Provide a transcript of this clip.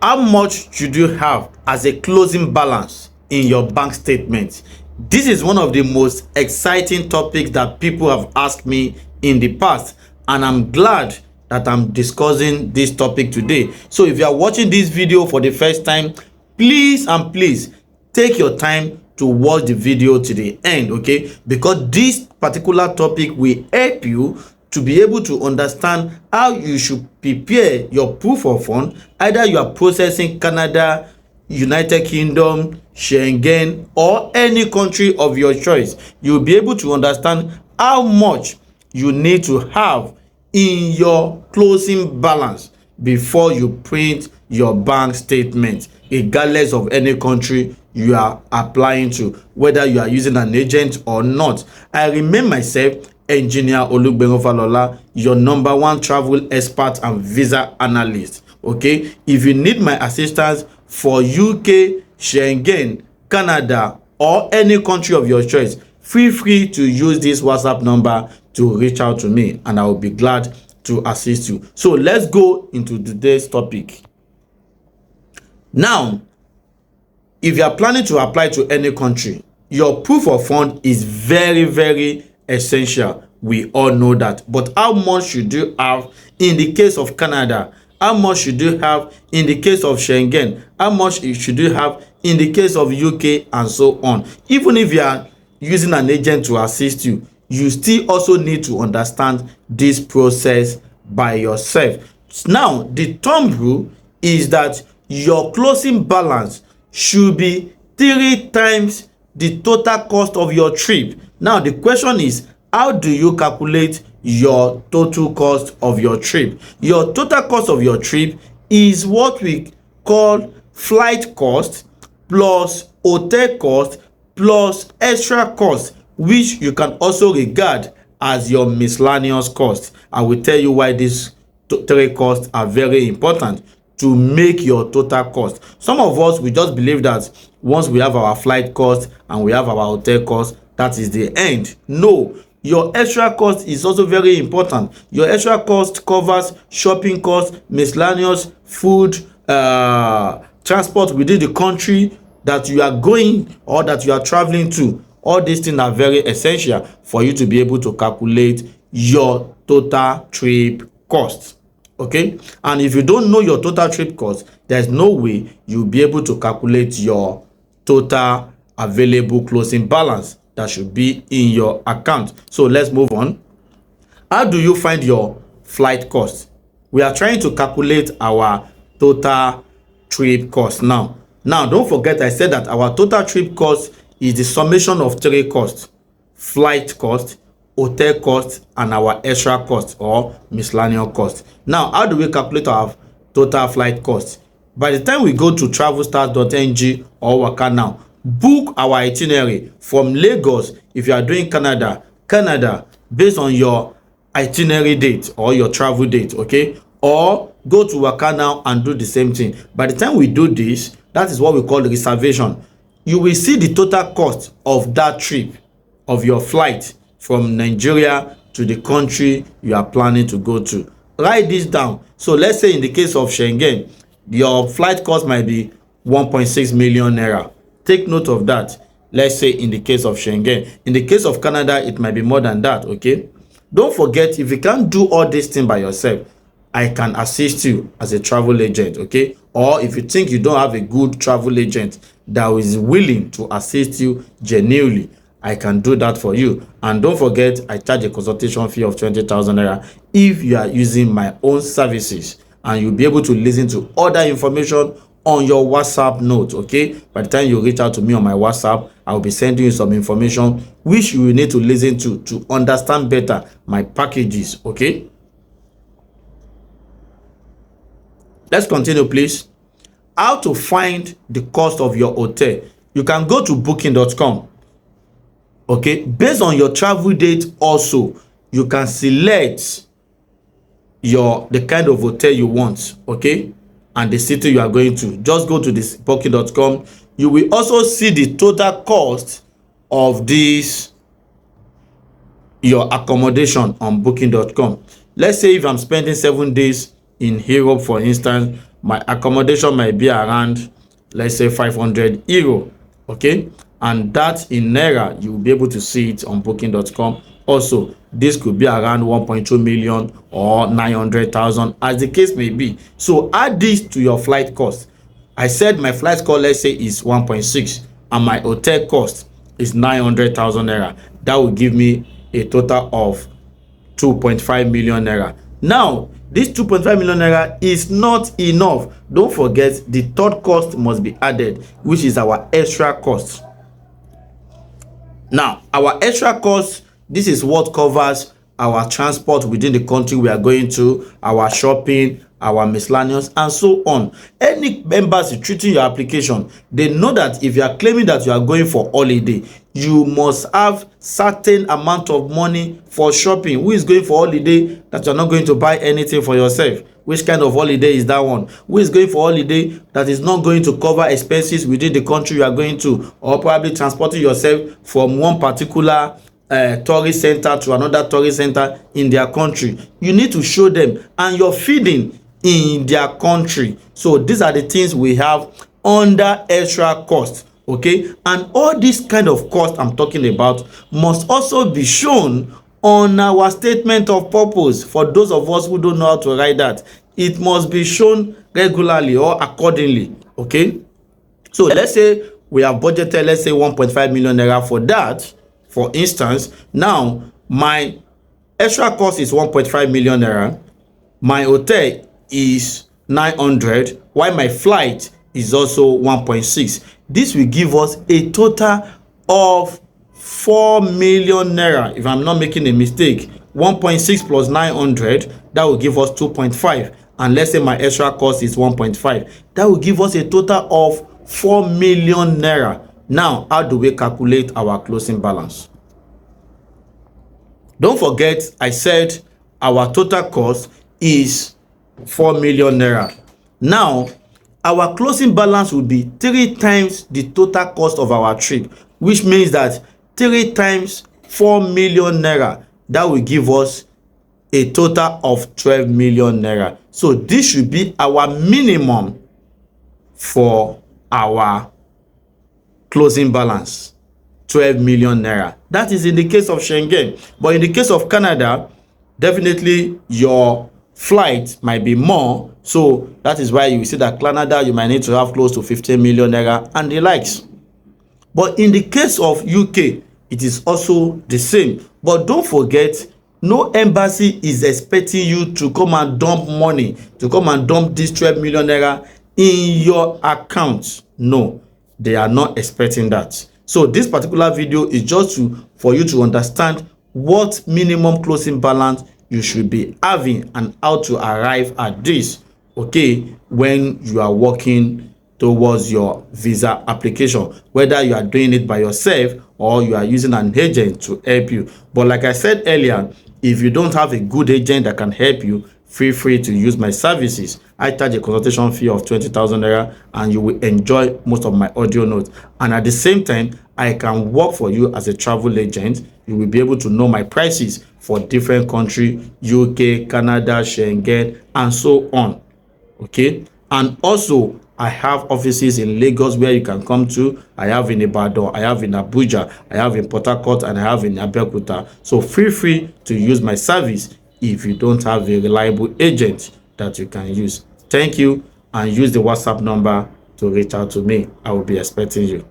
How much should you have as a closing balance in your bank statement? This is one of the most exciting topics that people have asked me in the past, and I'm glad that I'm discussing this topic today. So if you are watching this video for the first time, please take your time to watch the video to the end, okay? Because this particular topic will help you to be able to understand how you should prepare your proof of fund. Either you are processing Canada, United Kingdom, Schengen, or any country of your choice. You'll be able to understand how much you need to have in your closing balance before you print your bank statement, regardless of any country you are applying to, whether you are using an agent or not. I remain myself, Engineer Olugbengo, your number one travel expert and visa analyst. Okay, if you need my assistance for UK, Schengen, Canada, or any country of your choice, feel free to use this WhatsApp number to reach out to me, and I will be glad to assist you. So let's go into today's topic. Now, if you are planning to apply to any country, your proof of fund is very essential. We all know that. But how much should you have in the case of Canada? How much should you have in the case of Schengen? How much should you have in the case of UK, and so on? Even if you are using an agent to assist you, you still also need to understand this process by yourself. Now, the thumb rule is that your closing balance should be 3 times the total cost of your trip. Now, the question is, how do you calculate your total cost of your trip? Your total cost of your trip is what we call flight cost plus hotel cost plus extra cost, which you can also regard as your miscellaneous cost. I will tell you why these 3 costs are very important to make your total cost. Some of us, we just believe that once we have our flight cost and we have our hotel cost, that is the end. No, your extra cost is also very important. Your extra cost covers shopping costs, miscellaneous, food, transport within the country that you are going or that you are traveling to. All these things are very essential for you to be able to calculate your total trip cost. Okay, and if you don't know your total trip cost, there's no way you'll be able to calculate your total available closing balance that should be in your account. So let's move on. How do you find your flight cost? We are trying to calculate our total trip cost now. Don't forget, I said that our total trip cost is the summation of 3 costs: flight cost, hotel cost, and our extra cost or miscellaneous cost. Now, how do we calculate our total flight cost? By the time we go to travelstars.ng or Waka Now, book our itinerary from Lagos. If you are doing Canada, based on your itinerary date or your travel date, okay? Or go to Waka Now and do the same thing. By the time we do this, that is what we call reservation. You will see the total cost of that trip, of your flight from Nigeria to the country you are planning to go to. Write this down. So let's say in the case of Schengen, your flight cost might be 1.6 million naira. Take note of that. Let's say in the case of Schengen. In the case of Canada, it might be more than that, okay? Don't forget, if you can't do all these things by yourself, I can assist you as a travel agent, okay? Or if you think you don't have a good travel agent that is willing to assist you genuinely, I can do that for you. And don't forget, I charge a consultation fee of 20,000 naira if you are using my own services, and you'll be able to listen to other information on your WhatsApp note, okay? By the time you reach out to me on my WhatsApp, I will be sending you some information which you will need to listen to understand better my packages, okay? Let's continue, please. How to find the cost of your hotel? You can go to booking.com. Okay, based on your travel date also, you can select the kind of hotel you want, okay, and the city you are going to. Just go to this booking.com. You will also see the total cost of this your accommodation on booking.com. Let's say if I'm spending 7 days in Europe, for instance, my accommodation might be around, let's say, 500 euro. Okay, and that in naira, you will be able to see it on booking.com. Also, this could be around 1.2 million or 900,000, as the case may be. So add this to your flight cost. I said my flight cost, let's say, is 1.6, and my hotel cost is 900,000 naira. That will give me a total of 2.5 million naira. Now, this 2.5 million naira is not enough. Don't forget, the third cost must be added, which is our extra cost. Now, our extra cost, this is what covers our transport within the country we are going to, our shopping, our miscellaneous, and so on. Any embassy treating your application, they know that if you are claiming that you are going for holiday, you must have certain amount of money for shopping. Who is going for holiday that you are not going to buy anything for yourself? Which kind of holiday is that one? Who is going for holiday that is not going to cover expenses within the country you are going to, or probably transporting yourself from one particular tourist center to another tourist center in their country? You need to show them, and your feeding in their country. So these are the things we have under extra cost. Okay, and all this kind of cost I'm talking about must also be shown on our statement of purpose. For those of us who don't know how to write that, it must be shown regularly or accordingly. Okay, so let's say we have budgeted, let's say, 1.5 million naira for that, for instance. Now my extra cost is 1.5 million naira, my hotel is 900, while my flight is also 1.6. This will give us a total of 4 million naira, if I'm not making a mistake. 1.6 plus 900, that will give us 2.5, and let's say my extra cost is 1.5. That will give us a total of 4 million naira. Now, how do we calculate our closing balance? Don't forget, I said our total cost is 4 million naira. Now, our closing balance will be 3 times the total cost of our trip, which means that 3 times 4 million naira, that will give us a total of 12 million naira. So this should be our minimum for our closing balance, 12 million naira. That is in the case of Schengen. But in the case of Canada, definitely your flight might be more. So that is why you see that Canada, you might need to have close to 15 million naira and the likes. But in the case of UK, it is also the same. But don't forget, no embassy is expecting you to come and dump money, to come and dump this 12 million naira in your account. No, they are not expecting that. So this particular video is just for you to understand what minimum closing balance you should be having and how to arrive at this, okay, when you are working towards your visa application, whether you are doing it by yourself or you are using an agent to help you. But like I said earlier, if you don't have a good agent that can help you, feel free to use my services. I charge a consultation fee of 20,000 naira, and you will enjoy most of my audio notes. And at the same time, I can work for you as a travel agent. You will be able to know my prices for different countries, UK, Canada, Schengen, and so on. Okay, and also I have offices in Lagos where you can come to. I have in Ibadan, I have in Abuja, I have in Port Harcourt, and I have in Abeokuta. So feel free to use my service if you don't have a reliable agent that you can use. Thank you, and use the WhatsApp number to reach out to me. I will be expecting you.